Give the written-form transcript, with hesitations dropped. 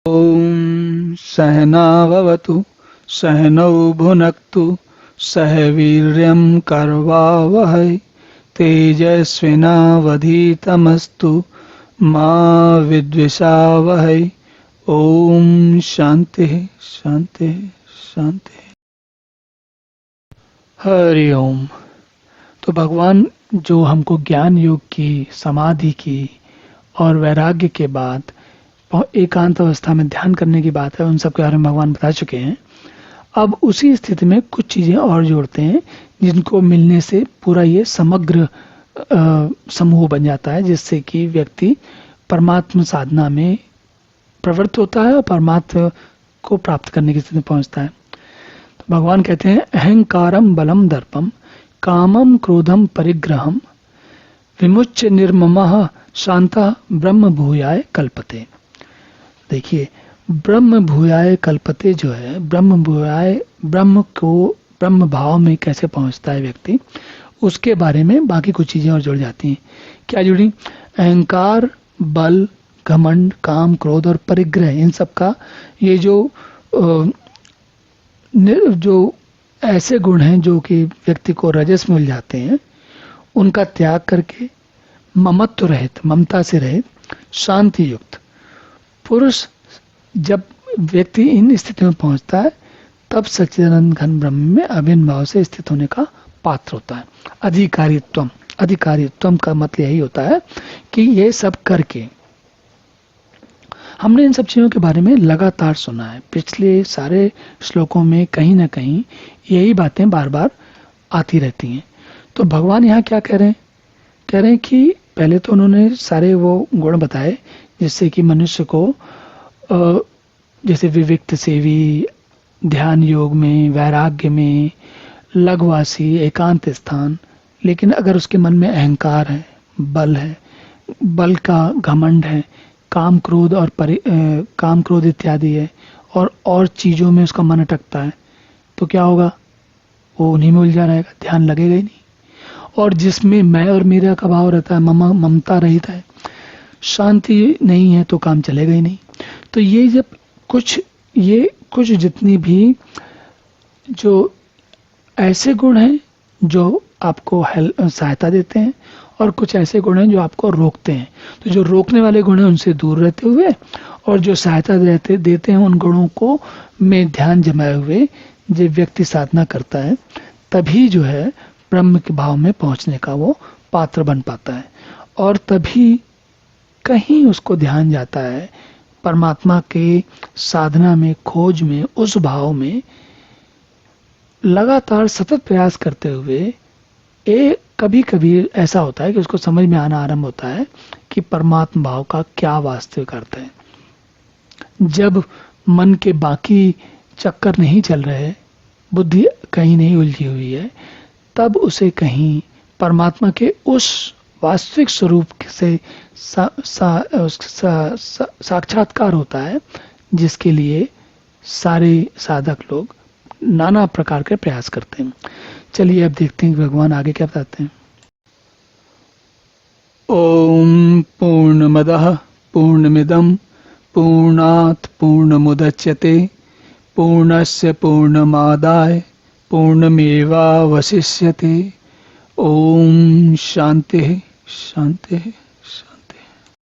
ॐ सहनाववतु सहनौ भुनक्तु सह वीर्यं करवावहै तेजस्विनावधीतमस्तु मा विद्विषावहै। ओम शांति शांति शांति। हरि ओम। तो भगवान जो हमको ज्ञान योग की, समाधि की और वैराग्य के बाद एकांत अवस्था में ध्यान करने की बात है, उन सब के बारे में भगवान बता चुके हैं। अब उसी स्थिति में कुछ चीजें और जोड़ते हैं जिनको मिलने से पूरा ये समग्र समूह बन जाता है, जिससे कि व्यक्ति परमात्म साधना में प्रवृत्त होता है और परमात्मा को प्राप्त करने की स्थिति में पहुंचता है। तो भगवान कहते हैं अहंकारम बलम दर्पम कामम क्रोधम परिग्रहम विमुच्य निर्ममः शांता ब्रह्म भूयाय कल्पते। देखिए, ब्रह्म भूयाय कल्पते जो है, ब्रह्म भूयाय, ब्रह्म को ब्रह्म भाव में कैसे पहुंचता है व्यक्ति, उसके बारे में बाकी कुछ चीजें और जुड़ जाती हैं। क्या जुड़ी? अहंकार, बल, घमंड, काम, क्रोध और परिग्रह, इन सब का ये जो ऐसे गुण हैं जो कि व्यक्ति को रजस मिल जाते हैं, उनका त्याग करके ममत्व रहित, ममता से रहित, शांति युक्त पुरुष जब व्यक्ति इन स्थिति में पहुंचता है, तब सच्चिदानंद घन ब्रह्म में अभिन्न भाव से स्थित होने का पात्र होता है। अधिकारित्वम का मतलब यही होता है कि ये सब करके, हमने इन सब चीजों के बारे में लगातार सुना है। पिछले सारे श्लोकों में कहीं ना कहीं यही बातें बार बार आती रहती हैं। तो भगवान यहाँ क्या कह रहे हैं? कह रहे हैं कि पहले तो उन्होंने सारे वो गुण बताए जिससे कि मनुष्य को जैसे विविक्त सेवी, ध्यान योग में, वैराग्य में, लघवासी, एकांत स्थान। लेकिन अगर उसके मन में अहंकार है, बल है, बल का घमंड है, काम क्रोध और काम क्रोध इत्यादि है, और चीजों में उसका मन अटकता है, तो क्या होगा? वो उन्हीं में उलझा रहेगा, ध्यान लगेगा ही नहीं। और जिसमें मैं और मेरा का भाव रहता है, ममता रहित है, शांति नहीं है, तो काम चलेगा ही नहीं। तो ये जब कुछ जितनी भी जो ऐसे गुण हैं जो आपको सहायता देते हैं, और कुछ ऐसे गुण हैं जो आपको रोकते हैं। तो जो रोकने वाले गुण हैं उनसे दूर रहते हुए, और जो सहायता देते हैं उन गुणों को में ध्यान जमाए हुए जब व्यक्ति साधना करता है, तभी जो है ब्रह्म के भाव में पहुंचने का वो पात्र बन पाता है। और तभी कहीं उसको ध्यान जाता है परमात्मा के साधना में, खोज में, उस भाव में लगातार सतत प्रयास करते हुए कभी कभी ऐसा होता है कि उसको समझ में आना आरंभ होता है कि परमात्मा भाव का क्या वास्तविक अर्थ है। जब मन के बाकी चक्कर नहीं चल रहे, बुद्धि कहीं नहीं उलझी हुई है, तब उसे कहीं परमात्मा के उस वास्तविक स्वरूप से साक्षात्कार होता है, जिसके लिए सारे साधक लोग नाना प्रकार के प्रयास करते हैं। चलिए अब देखते हैं कि भगवान आगे क्या बताते हैं। ओम पूर्णमदः पूर्णमिदं पूर्णात् पूर्णमुदच्यते पूर्णस्य पूर्णमादाय पूर्णमेवावशिष्यते। ओम शांति शांति।